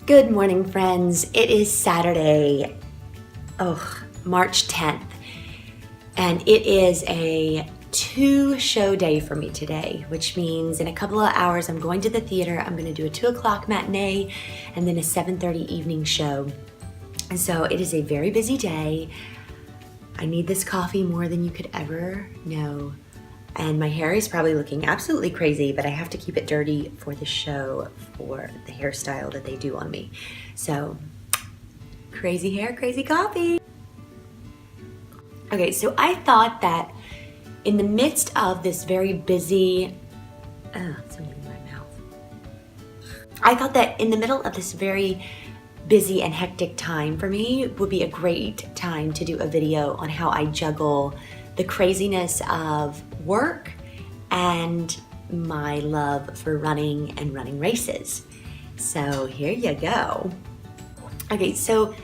Good morning, friends. It is Saturday, March 10th, and it is a 2-show day for me today, which means in a couple of hours I'm going to the theater. I'm going to do a 2 o'clock matinee and then a 7:30 evening show. And so it is a very busy day. I need this coffee more than you could ever know. And my hair is probably looking absolutely crazy, but I have to keep it dirty for the show, for the hairstyle that they do on me. So, crazy hair, crazy coffee. Okay, so I thought that in the midst of this very busy, something in my mouth. I thought that in the middle of this very busy and hectic time for me would be a great time to do a video on how I juggle the craziness of work and my love for running and running races. So here you go. Okay, so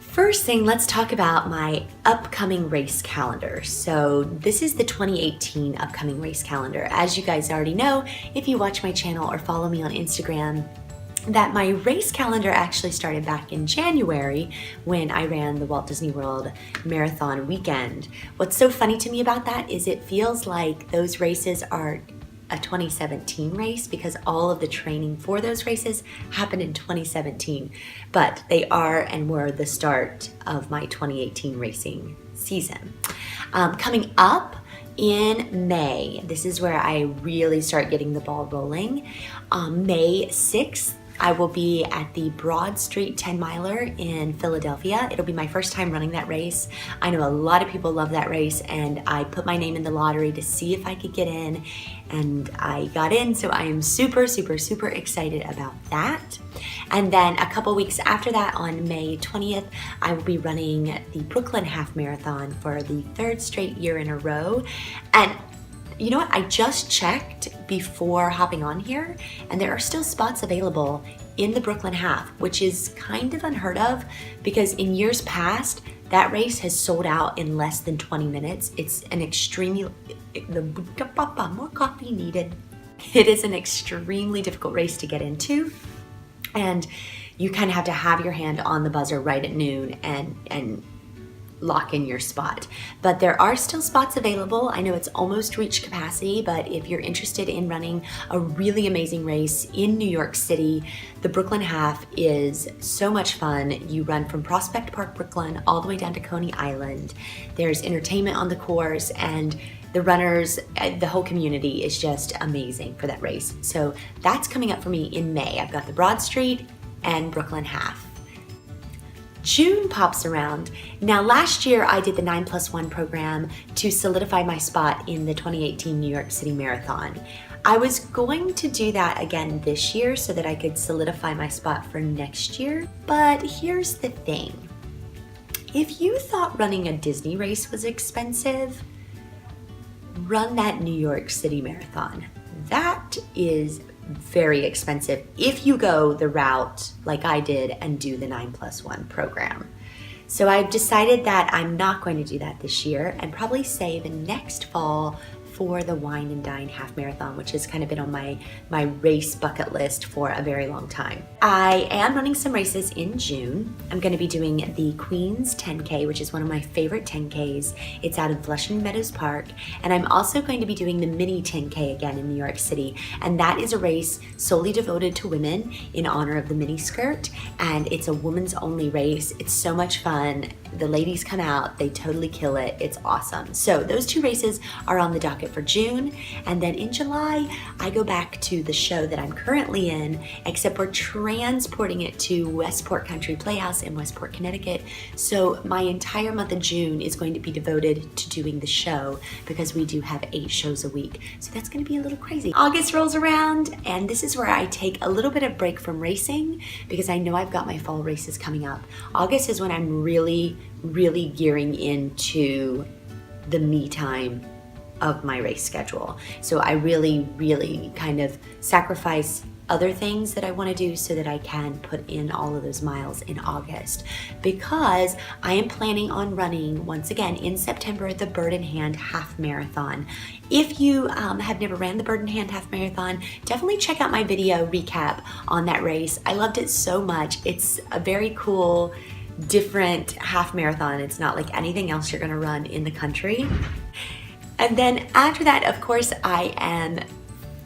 first thing, let's talk about my upcoming race calendar. So this is the 2018 upcoming race calendar. As you guys already know, if you watch my channel or follow me on Instagram, that my race calendar actually started back in January when I ran the Walt Disney World Marathon weekend. What's so funny to me about that is it feels like those races are a 2017 race because all of the training for those races happened in 2017, but they are and were the start of my 2018 racing season. Coming up in May, this is where I really start getting the ball rolling. May 6th, I will be at the Broad Street 10 miler in Philadelphia. It'll be my first time running that race. I know a lot of people love that race, and I put my name in the lottery to see if I could get in, and I got in, so I am super, super, super excited about that. And then a couple weeks after that, on May 20th, I will be running the Brooklyn Half Marathon for the 3rd straight year in a row. And you know what? I just checked before hopping on here, and there are still spots available in the Brooklyn Half, which is kind of unheard of because in years past, that race has sold out in less than 20 minutes. It's an extremely, more coffee needed. It is an extremely difficult race to get into, and you kind of have to have your hand on the buzzer right at noon and lock in your spot. But there are still spots available. I know it's almost reached capacity, but if you're interested in running a really amazing race in New York City, the Brooklyn Half is so much fun. You run from Prospect Park, Brooklyn, all the way down to Coney Island. There's entertainment on the course, and the runners, the whole community is just amazing for that race. So that's coming up for me in May. I've got the Broad Street and Brooklyn Half. June pops around. Now last year I did the 9+1 program to solidify my spot in the 2018 New York City Marathon. I was going to do that again this year so that I could solidify my spot for next year, but here's the thing. If you thought running a Disney race was expensive, run that New York City Marathon. That is very expensive if you go the route like I did and do the 9+1 program. So I've decided that I'm not going to do that this year and probably save next fall for the Wine and Dine Half Marathon, which has kind of been on my race bucket list for a very long time. I am running some races in June. I'm going to be doing the Queens 10K, which is one of my favorite 10Ks. It's out in Flushing Meadows Park. And I'm also going to be doing the Mini 10K again in New York City. And that is a race solely devoted to women in honor of the mini skirt. And it's a women's only race. It's so much fun. The ladies come out, they totally kill it. It's awesome. So those 2 races are on the docket for June, and then in July I go back to the show that I'm currently in, except we're transporting it to Westport Country Playhouse in Westport, Connecticut. So my entire month of June is going to be devoted to doing the show because we do have 8 shows a week. So that's going to be a little crazy. August rolls around, and this is where I take a little bit of break from racing because I know I've got my fall races coming up. August is when I'm really gearing into the me time of my race schedule. So I really kind of sacrifice other things that I want to do so that I can put in all of those miles in August, because I am planning on running once again in September the Bird in Hand Half Marathon. If you have never ran the Bird in Hand Half Marathon, definitely check out my video recap on that race. I loved it so much. It's a very cool, different half marathon. It's not like anything else you're gonna run in the country. And then after that, of course, I am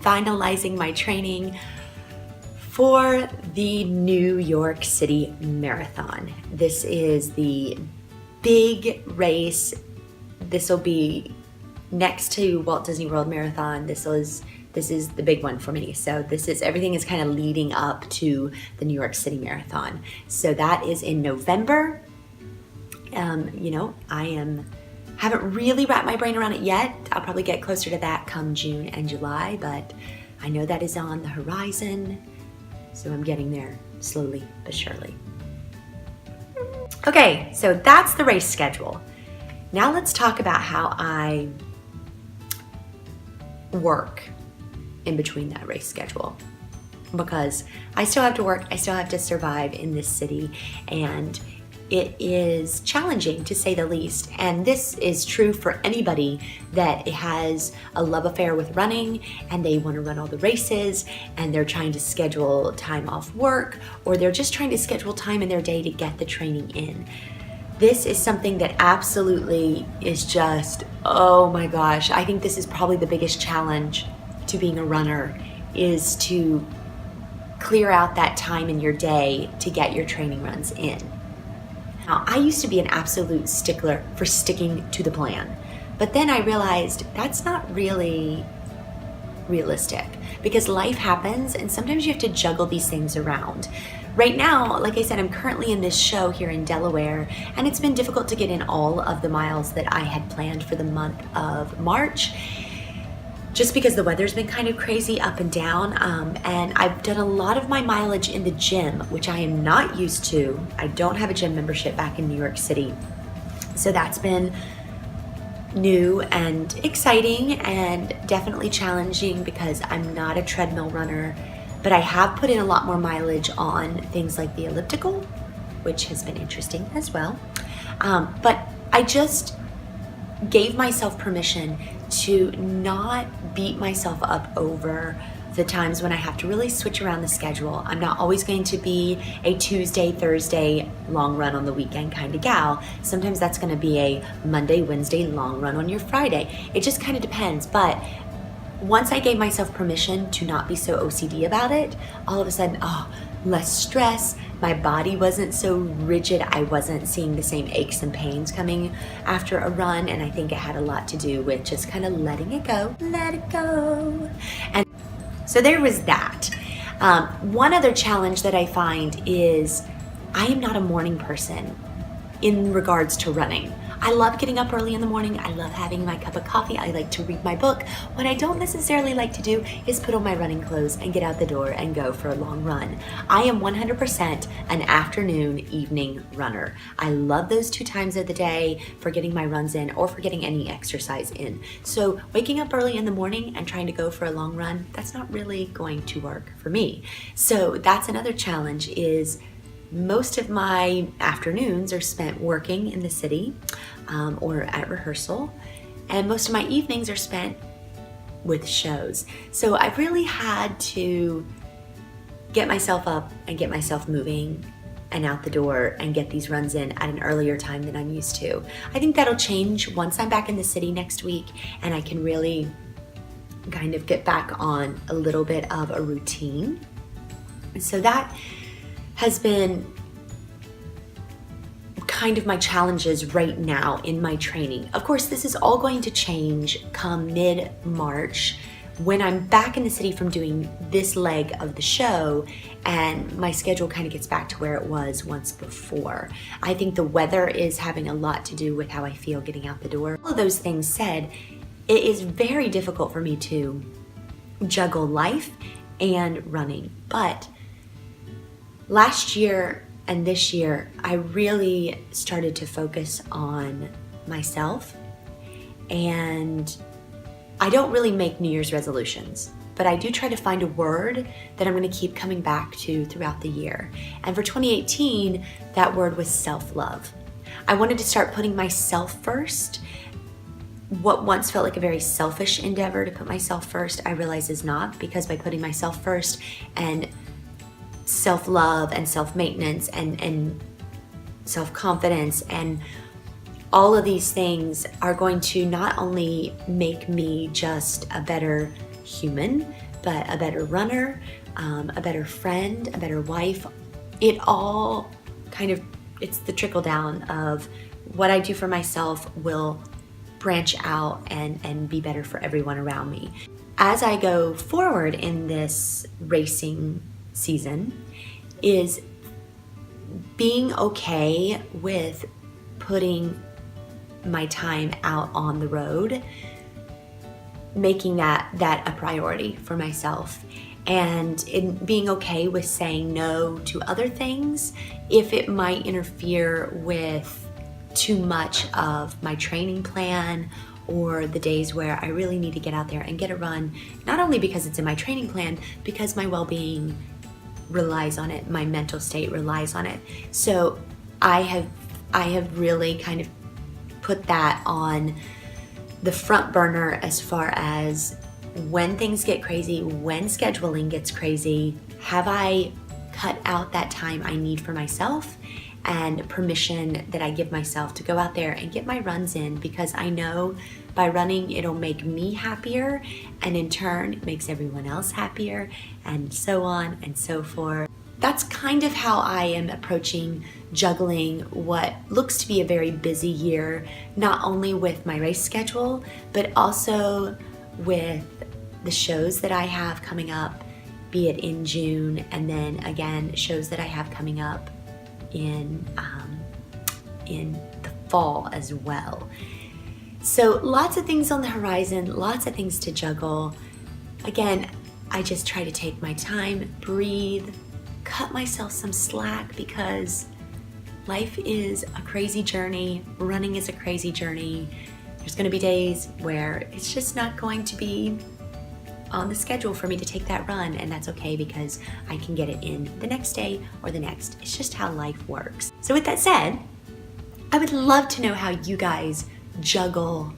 finalizing my training for the New York City Marathon. This is the big race. This will be next to Walt Disney World Marathon. This is the big one for me. So everything is kind of leading up to the New York City Marathon. So that is in November. You know, haven't really wrapped my brain around it yet. I'll probably get closer to that come June and July, but I know that is on the horizon. So I'm getting there slowly but surely. Okay, so that's the race schedule. Now let's talk about how I work in between that race schedule, because I still have to work, I still have to survive in this city, and it is challenging to say the least. And this is true for anybody that has a love affair with running and they want to run all the races and they're trying to schedule time off work, or they're just trying to schedule time in their day to get the training in. This is something that absolutely is just, oh my gosh, I think this is probably the biggest challenge to being a runner, is to clear out that time in your day to get your training runs in. Now, I used to be an absolute stickler for sticking to the plan, but then I realized that's not really realistic, because life happens and sometimes you have to juggle these things around. Right now, like I said, I'm currently in this show here in Delaware, and it's been difficult to get in all of the miles that I had planned for the month of March, just because the weather's been kind of crazy up and down, and I've done a lot of my mileage in the gym, which I am not used to. I don't have a gym membership back in New York City, so that's been new and exciting and definitely challenging because I'm not a treadmill runner, but I have put in a lot more mileage on things like the elliptical, which has been interesting as well. But I just gave myself permission to not beat myself up over the times when I have to really switch around the schedule. I'm not always going to be a Tuesday, Thursday long run on the weekend kind of gal. Sometimes that's going to be a Monday, Wednesday long run on your Friday. It just kind of depends. But once I gave myself permission to not be so OCD about it, all of a sudden, less stress. My body wasn't so rigid. I wasn't seeing the same aches and pains coming after a run, and I think it had a lot to do with just kind of letting it go, let it go. And so there was that. One other challenge that I find is I am not a morning person in regards to running. I love getting up early in the morning. I love having my cup of coffee. I like to read my book. What I don't necessarily like to do is put on my running clothes and get out the door and go for a long run. I am 100% an afternoon, evening runner. I love those 2 times of the day for getting my runs in or for getting any exercise in. So waking up early in the morning and trying to go for a long run, that's not really going to work for me. So that's another challenge, is most of my afternoons are spent working in the city or at rehearsal, and most of my evenings are spent with shows. So I really had to get myself up and get myself moving and out the door and get these runs in at an earlier time than I'm used to. I think that'll change once I'm back in the city next week and I can really kind of get back on a little bit of a routine. So that has been kind of my challenges right now in my training. Of course, this is all going to change come mid-March when I'm back in the city from doing this leg of the show and my schedule kind of gets back to where it was once before. I think the weather is having a lot to do with how I feel getting out the door. All of those things said, it is very difficult for me to juggle life and running. But last year and this year, I really started to focus on myself, and I don't really make New Year's resolutions. but I do try to find a word that I'm gonna keep coming back to throughout the year. And for 2018, that word was self-love. I wanted to start putting myself first. What once felt like a very selfish endeavor to put myself first, I realize is not, because by putting myself first and self-love and self-maintenance and self-confidence and all of these things are going to not only make me just a better human, but a better runner, a better friend, a better wife. It all kind of, it's the trickle down of what I do for myself will branch out and be better for everyone around me. As I go forward in this racing season, is being okay with putting my time out on the road, making that a priority for myself, and in being okay with saying no to other things if it might interfere with too much of my training plan or the days where I really need to get out there and get a run, not only because it's in my training plan, because my well-being relies on it, my mental state relies on it. So I have really kind of put that on the front burner as far as when things get crazy, when scheduling gets crazy, have I cut out that time I need for myself and permission that I give myself to go out there and get my runs in, because I know by running it'll make me happier, and in turn it makes everyone else happier, and so on and so forth. That's kind of how I am approaching juggling what looks to be a very busy year, not only with my race schedule, but also with the shows that I have coming up, be it in June, and then again, shows that I have coming up in the fall as well. So lots of things on the horizon, lots of things to juggle. Again, I just try to take my time, breathe, cut myself some slack, because life is a crazy journey. Running is a crazy journey. There's gonna be days where it's just not going to be on the schedule for me to take that run, and that's okay, because I can get it in the next day or the next. It's just how life works. So with that said, I would love to know how you guys juggle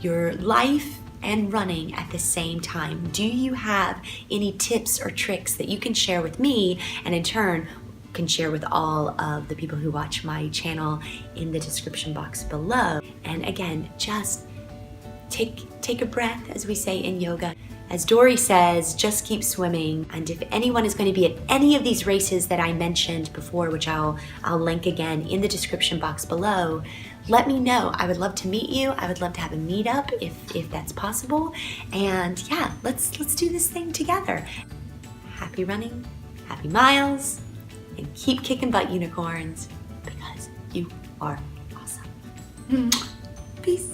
your life and running at the same time. Do you have any tips or tricks that you can share with me, and in turn can share with all of the people who watch my channel in the description box below? And again, just take a breath, as we say in yoga. As Dory says, just keep swimming. And if anyone is going to be at any of these races that I mentioned before, which I'll link again in the description box below, let me know. I would love to meet you. I would love to have a meetup if that's possible. And yeah, let's do this thing together. Happy running, happy miles, and keep kicking butt, unicorns, because you are awesome. Peace.